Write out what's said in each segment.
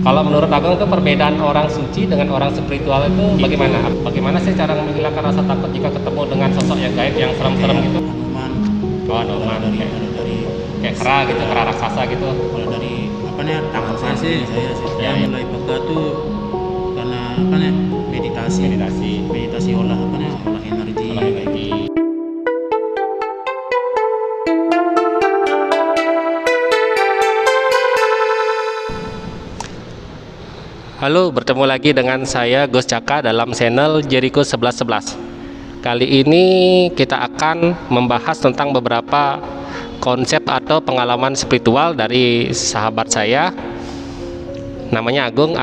Kalau menurut Agung itu perbedaan orang suci dengan orang spiritual itu bagaimana? Bagaimana sih cara menghilangkan rasa takut jika ketemu dengan sosok yang gaib yang serem-serem gitu? Hanuman. Oh, Hanuman. Kalau dari Kayak kera gitu, kera raksasa gitu. kalau dari apa nih tangan saya sih Ya, yang mulai peka tuh karena apa nih meditasi olah apa nih olah energi Olah energi. Halo, bertemu lagi dengan saya Gus Caka dalam channel Jericho 1111. Kali ini kita akan membahas tentang beberapa konsep atau pengalaman spiritual dari sahabat saya. Namanya Agung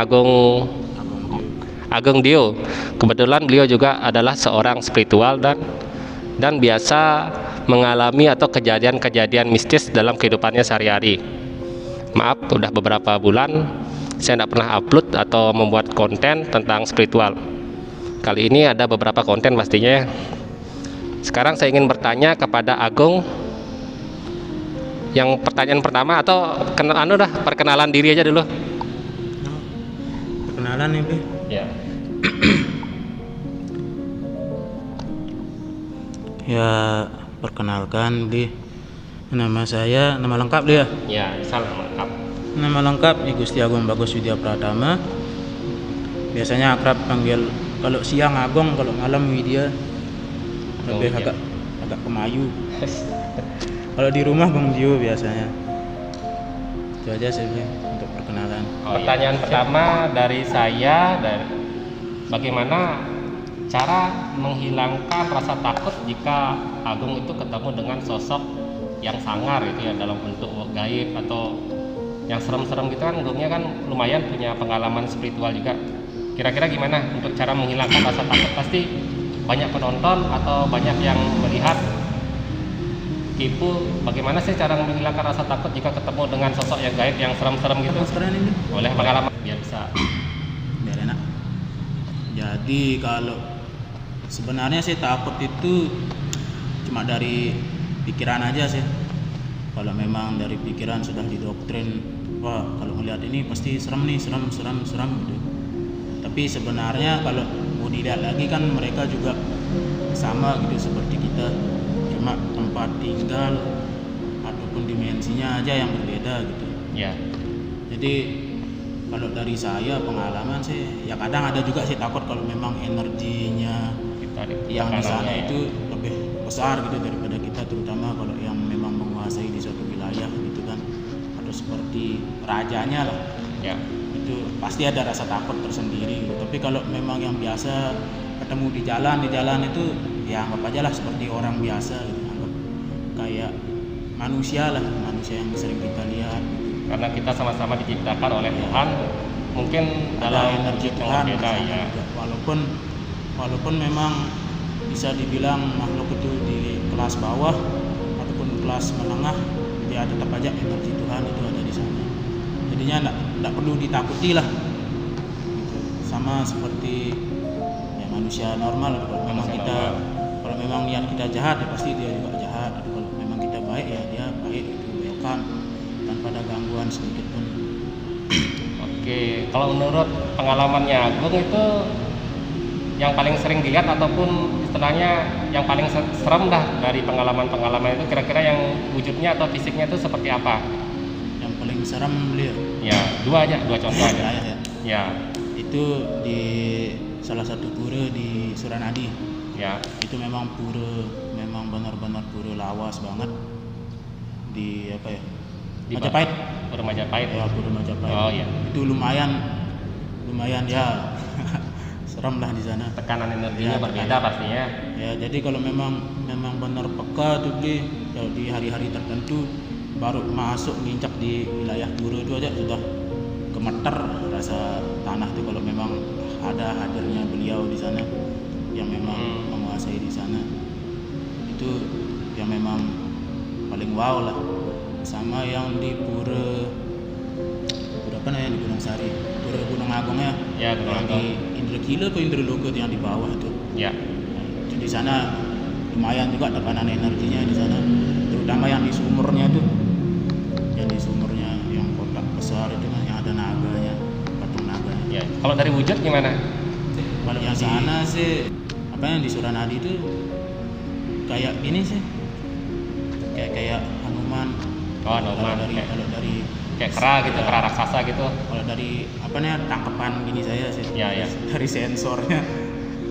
Dio. Kebetulan beliau juga adalah seorang spiritual dan biasa mengalami atau kejadian-kejadian mistis dalam kehidupannya sehari-hari. Maaf, udah beberapa bulan saya tidak pernah upload atau membuat konten tentang spiritual. Kali ini ada beberapa konten pastinya. Sekarang saya ingin bertanya kepada Agung. Yang pertanyaan pertama atau perkenalan diri aja dulu. perkenalan nih Bi. Ya. Ya perkenalkan Bi, nama lengkap dia. Ya, salam lengkap. Nama lengkap Gusti Agung Bagus Widya Pratama. Biasanya akrab panggil kalau siang Agung, kalau malam Widya. Lebih Widya. agak pemayu. Kalau di rumah Bang Dio biasanya. Itu aja sih Bi, untuk perkenalan. Pertanyaan pertama dari saya, bagaimana cara menghilangkan rasa takut jika Agung itu ketemu dengan sosok yang sangar gitu ya, dalam bentuk gaib atau yang serem-serem gitu kan. Agungnya kan lumayan punya pengalaman spiritual juga. Kira-kira gimana untuk cara menghilangkan rasa takut? Pasti banyak penonton atau banyak yang melihat kepo, bagaimana sih cara menghilangkan rasa takut jika ketemu dengan sosok yang gaib yang serem-serem gitu? Sekarang ini Boleh pengalaman biar bisa. biar enak. Jadi kalau sebenarnya sih takut itu cuma dari pikiran aja sih. Kalau memang dari pikiran sudah didoktrin, wah kalau melihat ini pasti serem nih, serem gitu. Tapi sebenarnya kalau mau dilihat lagi kan mereka juga sama gitu seperti kita, cuma tempat tinggal ataupun dimensinya aja yang berbeda gitu. Ya. Jadi kalau dari saya pengalaman sih, ya kadang ada juga sih takut kalau memang energinya yang di sana itu lebih besar gitu daripada kita, terutama kalau yang memang menguasai di suatu wilayah gitu kan, atau seperti rajanya lah. Ya. Itu pasti ada rasa takut tersendiri gitu. Tapi kalau memang yang biasa ketemu di jalan itu ya anggap aja lah seperti orang biasa gitu. Anggap kayak manusia yang sering kita lihat gitu. Karena kita sama-sama diciptakan oleh Tuhan, mungkin Ada dalam energi wujud yang Tuhan berbeda di sana ya. juga. Walaupun memang bisa dibilang makhluk itu di kelas bawah ataupun kelas menengah, ya tetap aja energi Tuhan itu ada di sana. Jadinya enggak perlu ditakuti lah. Gitu. Sama seperti ya manusia normal. Kalau memang niat kita jahat ya pasti dia juga jahat. Kalau memang kita baik ya dia baik, itu welcome tanpa ada gangguan sedikit pun. Oke, kalau menurut pengalamannya Agung itu yang paling sering dilihat ataupun istilahnya yang paling serem dah dari pengalaman-pengalaman itu, kira-kira yang wujudnya atau fisiknya itu seperti apa? Yang paling serem beliau. Ya, dua contoh aja. Ya. Ya. Itu di salah satu pura di Suranadi. Ya. Itu memang benar-benar pura lawas banget di apa ya? Majapahit. Pura Majapahit. Ya, pura Majapahit. Oh iya. Itu lumayan ya serem lah di sana. Tekanan energinya berbeda pastinya. Ya, jadi kalau memang benar peka tuh di hari-hari tertentu baru masuk nginjak di wilayah pura itu aja sudah gemeter rasa tanah tuh kalau memang ada hadirnya beliau di sana yang memang menguasai di sana. Itu yang memang paling wow lah. Sama yang di pura apa namanya di Gunung Sari, pura Gunung Agung ya. Ya, Gunung Yang Agung. di Indragila atau Indraloka yang di bawah itu. Ya. Itu di sana lumayan juga tekanan energinya di sana, terutama yang di sumurnya tuh. Yang di sumurnya yang kotak besar itu kan yang ada naganya. Kalau dari wujud gimana? Kalau yang sana sih apa yang di Suranadi itu kayak gini sih, kayak Hanuman. Oh, Hanuman, Kalau dari kayak kera gitu, ya, kera raksasa gitu. kalau dari apa nih tangkapan gini saya sih, Ya. dari sensornya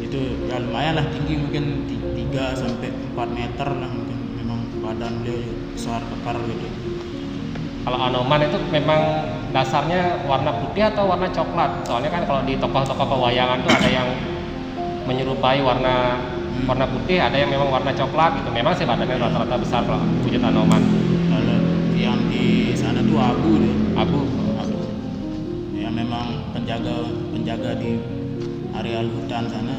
itu ya lumayan lah tinggi, mungkin 3 sampai 4 meter lah mungkin. Memang badan beliau besar kekar gitu. Kalau Anoman itu memang dasarnya warna putih atau warna coklat? Soalnya kan kalau di tokoh-tokoh pewayangan tuh ada yang menyerupai warna putih, ada yang memang warna coklat gitu. Memang sih badannya rata-rata besar kalau wujud Anoman. Kalau yang di sana tuh abu deh. Abu. Ya memang penjaga di area hutan sana.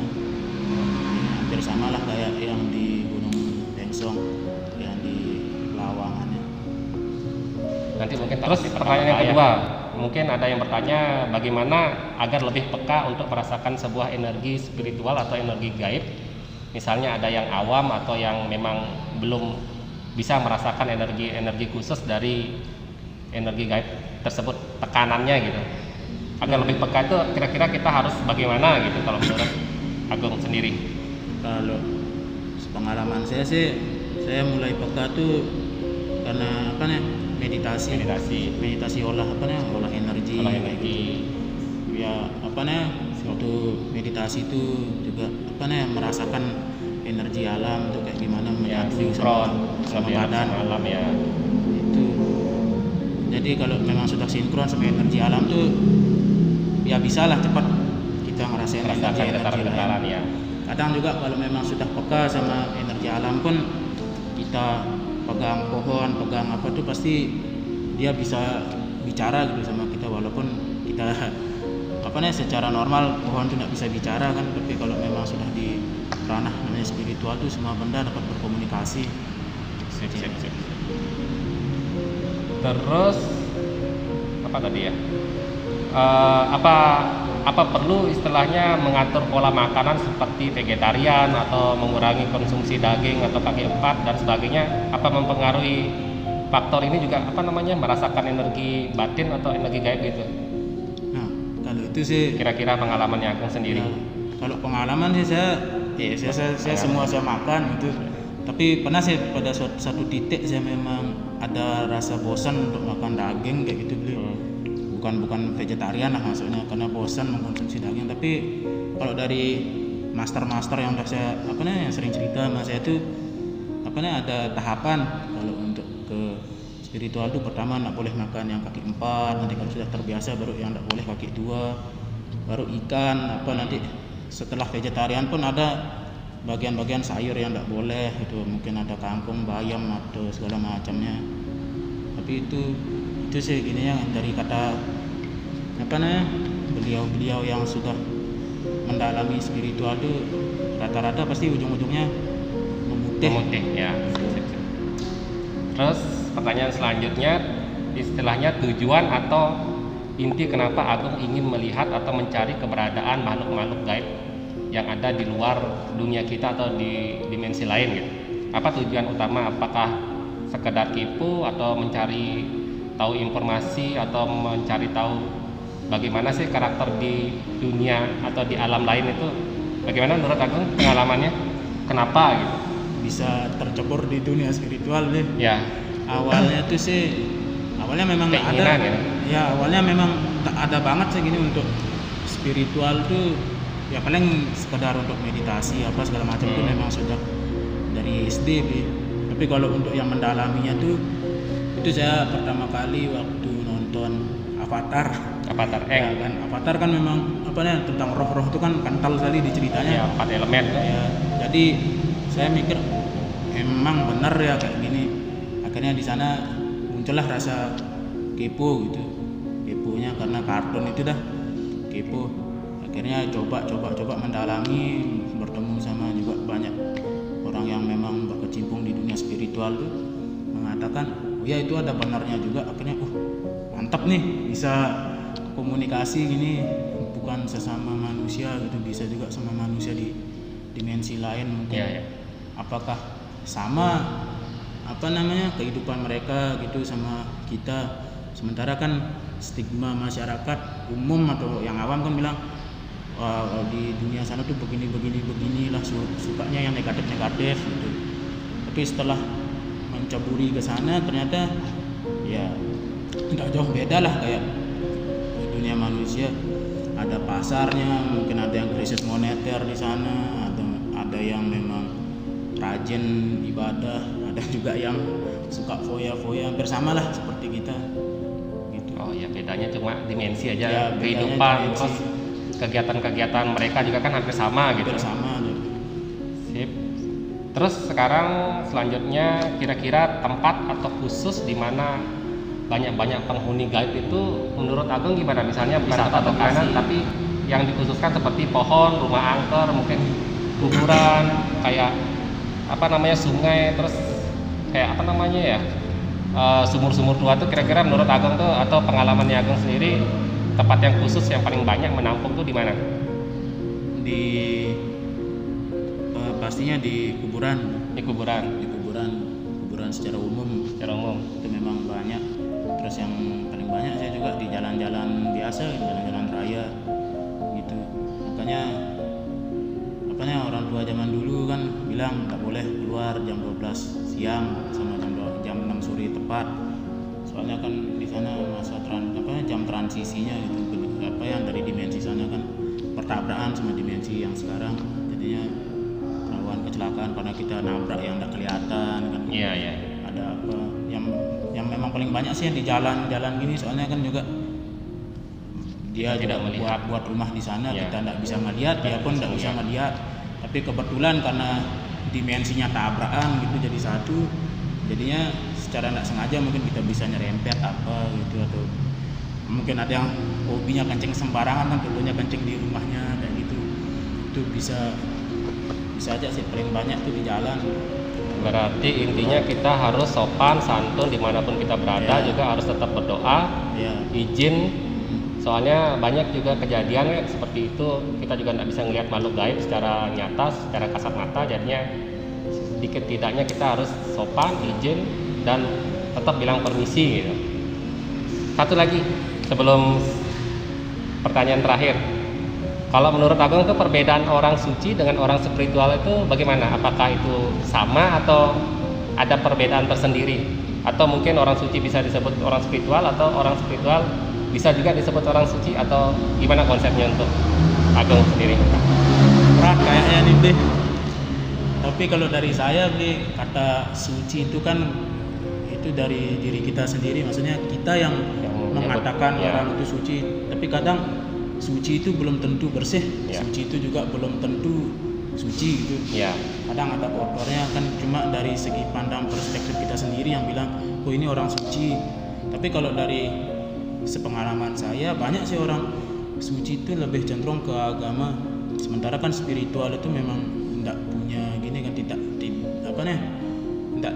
Hampir sama lah kayak yang di Gunung Tengsong, yang di Lawangannya. Nanti mungkin terus pertanyaan yang kedua, mungkin ada yang bertanya bagaimana agar lebih peka untuk merasakan sebuah energi spiritual atau energi gaib. Misalnya ada yang awam atau yang memang belum bisa merasakan energi khusus dari energi gaib tersebut, tekanannya gitu. Agar lebih peka itu kira-kira kita harus bagaimana gitu kalau menurut Agung sendiri? Kalau pengalaman saya sih, saya mulai peka tuh karena apa nih, meditasi olah energi. Ya apa nih, waktu meditasi itu juga apa nih, merasakan energi alam tuh kayak gimana, menyatu sama badan alam ya. Itu jadi kalau memang sudah sinkron sama energi alam tuh ya bisalah cepat kita ngerasain energi getaran ya. Kadang juga kalau memang sudah peka sama energi alam pun, kita pegang pohon, pegang apa tuh pasti dia bisa bicara gitu sama kita, walaupun kita apa nih secara normal pohon tuh nggak bisa bicara kan, tapi kalau memang sudah di ranah namanya spiritual tuh semua benda dapat berkomunikasi. Sip. Terus apa tadi ya? Apa perlu istilahnya mengatur pola makanan seperti vegetarian atau mengurangi konsumsi daging atau kaki empat dan sebagainya? Apa mempengaruhi faktor ini juga merasakan energi batin atau energi gaib gitu? Nah, kalau itu sih kira-kira pengalamannya Agung sendiri. Ya, kalau pengalaman sih saya semua saya makan gitu. Tapi pernah sih pada satu titik saya memang ada rasa bosan untuk makan daging kayak gitu beli. Bukan vegetarian lah maksudnya, karena bosan mengkonsumsi daging. Tapi kalau dari master yang udah saya yang sering cerita sama saya tuh ada tahapan. Kalau untuk ke spiritual tuh pertama nggak boleh makan yang kaki 4, nanti kalau sudah terbiasa baru yang nggak boleh kaki 2, baru ikan nanti setelah vegetarian pun ada bagian-bagian sayur yang nggak boleh gitu, mungkin ada kangkung, bayam atau segala macamnya. Tapi itu sih gini ya, dari kata beliau yang sudah mendalami spiritual itu rata-rata pasti ujung-ujungnya memutih ya. Terus pertanyaan selanjutnya, istilahnya tujuan atau inti kenapa Agung ingin melihat atau mencari keberadaan makhluk-makhluk gaib yang ada di luar dunia kita atau di dimensi lain gitu. Apa tujuan utama? Apakah sekedar kepo atau mencari tahu informasi atau mencari tahu bagaimana sih karakter di dunia atau di alam lain itu? Bagaimana menurut Agung pengalamannya? Kenapa gitu bisa tercebur di dunia spiritual deh? Ya. Awalnya memang nggak ada. Gitu. Ya awalnya memang tak ada banget sih gini untuk spiritual tuh. Ya paling sekedar untuk meditasi apa segala macam tuh memang sudah dari SD deh. Tapi kalau untuk yang mendalaminya tuh, itu saya pertama kali waktu nonton Avatar ya kan. Avatar kan memang tentang roh-roh itu kan kental sekali di ceritanya. Ya, 4 elemen ya. Jadi saya mikir emang benar ya kayak gini. Akhirnya di sana muncullah rasa kepo gitu. Keponya karena kartun itu dah kepo. Akhirnya coba mendalami, bertemu sama juga banyak orang yang memang berkecimpung di dunia spiritual tuh, mengatakan ya itu ada benarnya juga. Akhirnya mantap nih, bisa komunikasi gini, bukan sesama manusia gitu, bisa juga sama manusia di dimensi lain mungkin. Ya. Apakah sama kehidupan mereka gitu sama kita, sementara kan stigma masyarakat umum atau yang awam kan bilang, wah, di dunia sana tuh begini lah, sukanya yang negatif gitu. Tapi setelah mencaburi ke sana ternyata ya nggak jauh beda lah kayak di dunia manusia. Ada pasarnya, mungkin ada yang krisis moneter di sana, ada yang memang rajin ibadah, ada juga yang suka foya-foya, hampir sama lah seperti kita gitu. Oh ya, bedanya cuma dimensi aja, Ya, bedanya kehidupan, dimensi. terus kegiatan-kegiatan mereka juga kan hampir sama gitu. Hampir sama gitu. Sip. Terus sekarang selanjutnya kira-kira tempat atau khusus di mana banyak penghuni gaib itu menurut Agung gimana? Misalnya wisata atau makanan, tapi yang dikhususkan seperti pohon, rumah angker, mungkin kuburan, kayak apa namanya sungai, terus kayak apa namanya ya sumur-sumur tua tuh kira-kira menurut Agung tuh atau pengalamannya Agung sendiri tempat yang khusus yang paling banyak menampung tuh di mana? Di pastinya di kuburan secara umum itu memang banyak. Terus yang paling banyak saya juga di jalan-jalan biasa, jalan-jalan raya gitu. Makanya orang tua zaman dulu kan bilang nggak boleh keluar jam 12 siang sama jam 6 sore tepat. Soalnya kan di sana masa jam transisinya gitu, yang dari dimensi sana kan pertabrakan sama dimensi yang sekarang, jadinya rawan kecelakaan karena kita nabrak yang nggak kelihatan kan. Iya. Ada apa yang memang paling banyak sih yang di jalan-jalan gini, soalnya kan juga dia tidak juga melihat. buat rumah di sana, Ya. kita nggak bisa ngelihat, dia pun nggak bisa ngelihat. Tapi kebetulan karena dimensinya tabrakan gitu jadi satu, jadinya secara nggak sengaja mungkin kita bisa nyerempet apa gitu, atau mungkin ada yang hobinya kencing sembarangan kan, contohnya kencing di rumahnya kayak gitu. Itu bisa aja sih, paling banyak tuh di jalan. Berarti intinya kita harus sopan santun dimanapun kita berada, Ya. juga harus tetap berdoa, Ya. izin. Soalnya banyak juga kejadian ya, seperti itu, kita juga nggak bisa ngelihat makhluk gaib secara nyata, secara kasat mata, jadinya sedikit tidaknya kita harus sopan, izin, dan tetap bilang permisi gitu. Satu lagi sebelum pertanyaan terakhir, kalau menurut Agung itu perbedaan orang suci dengan orang spiritual itu bagaimana? Apakah itu sama atau ada perbedaan tersendiri? Atau mungkin orang suci bisa disebut orang spiritual atau orang spiritual bisa juga disebut orang suci, atau gimana konsepnya untuk Agung sendiri? Berat kayaknya nih deh. Tapi kalau dari saya beli kata suci itu kan itu dari diri kita sendiri, maksudnya kita yang mengatakan ya. orang itu suci. Tapi kadang suci itu belum tentu bersih, Ya. suci itu juga belum tentu suci gitu. Ya, Kadang ada kotornya kan, cuma dari segi pandang perspektif kita sendiri yang bilang, oh ini orang suci. Tapi kalau dari sepengalaman saya, banyak sih orang suci itu lebih cenderung ke agama, sementara kan spiritual itu memang tidak punya gini kan, tidak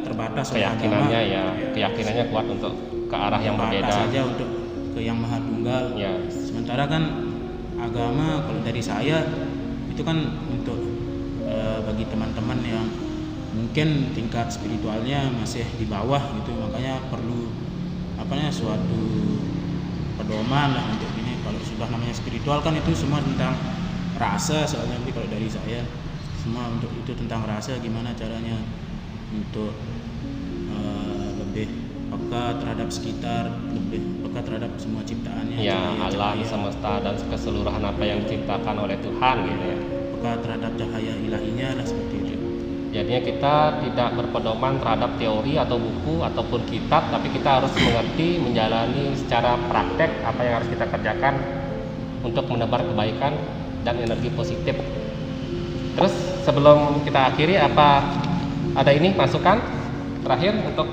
terbatas oleh keyakinannya agama. keyakinannya kuat untuk ke arah yang Terbatas berbeda. saja untuk ke yang maha tunggal. Ya, Sementara kan agama kalau dari saya itu kan untuk bagi teman-teman yang mungkin tingkat spiritualnya masih di bawah gitu, makanya perlu suatu pedoman lah untuk ini. Kalau sudah namanya spiritual kan itu semua tentang rasa, soalnya kalau dari saya semua untuk itu tentang rasa, gimana caranya untuk lebih peka terhadap sekitar, lebih peka terhadap semua ciptaannya, ya cahaya, alam cahaya. semesta dan keseluruhan apa yang diciptakan oleh Tuhan gitu ya. Peka terhadap cahaya ilahinya lah, seperti itu. Jadinya kita tidak berpedoman terhadap teori atau buku ataupun kitab, tapi kita harus mengerti, menjalani secara praktek apa yang harus kita kerjakan untuk menebar kebaikan dan energi positif. Terus sebelum kita akhiri, apa ada ini masukan terakhir untuk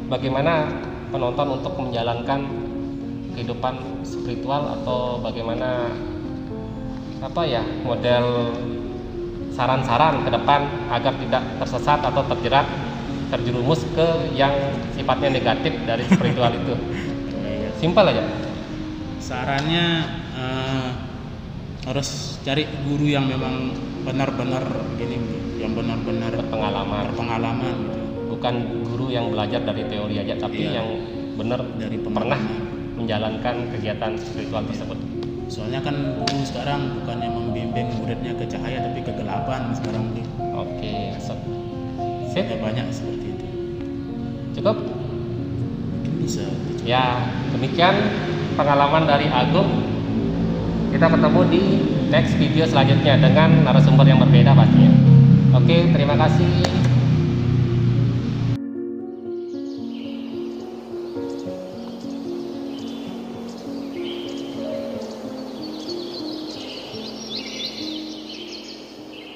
bagaimana penonton untuk menjalankan kehidupan spiritual, atau bagaimana model saran-saran ke depan agar tidak tersesat atau terjerumus ke yang sifatnya negatif dari spiritual itu? Simpel aja. Sarannya harus cari guru yang memang benar-benar gini, yang benar-benar berpengalaman gitu. Bukan guru yang belajar dari teori aja, tapi Iya. yang benar Dari pernah pengalaman. menjalankan kegiatan spiritual tersebut? Soalnya kan guru sekarang bukannya membimbing muridnya ke cahaya tapi kegelapan sekarang mungkin. Oke, sip. Banyak seperti itu. Cukup? Mungkin bisa. Ya, demikian pengalaman dari Agung. Kita ketemu di next video selanjutnya dengan narasumber yang berbeda pastinya. Oke, terima kasih.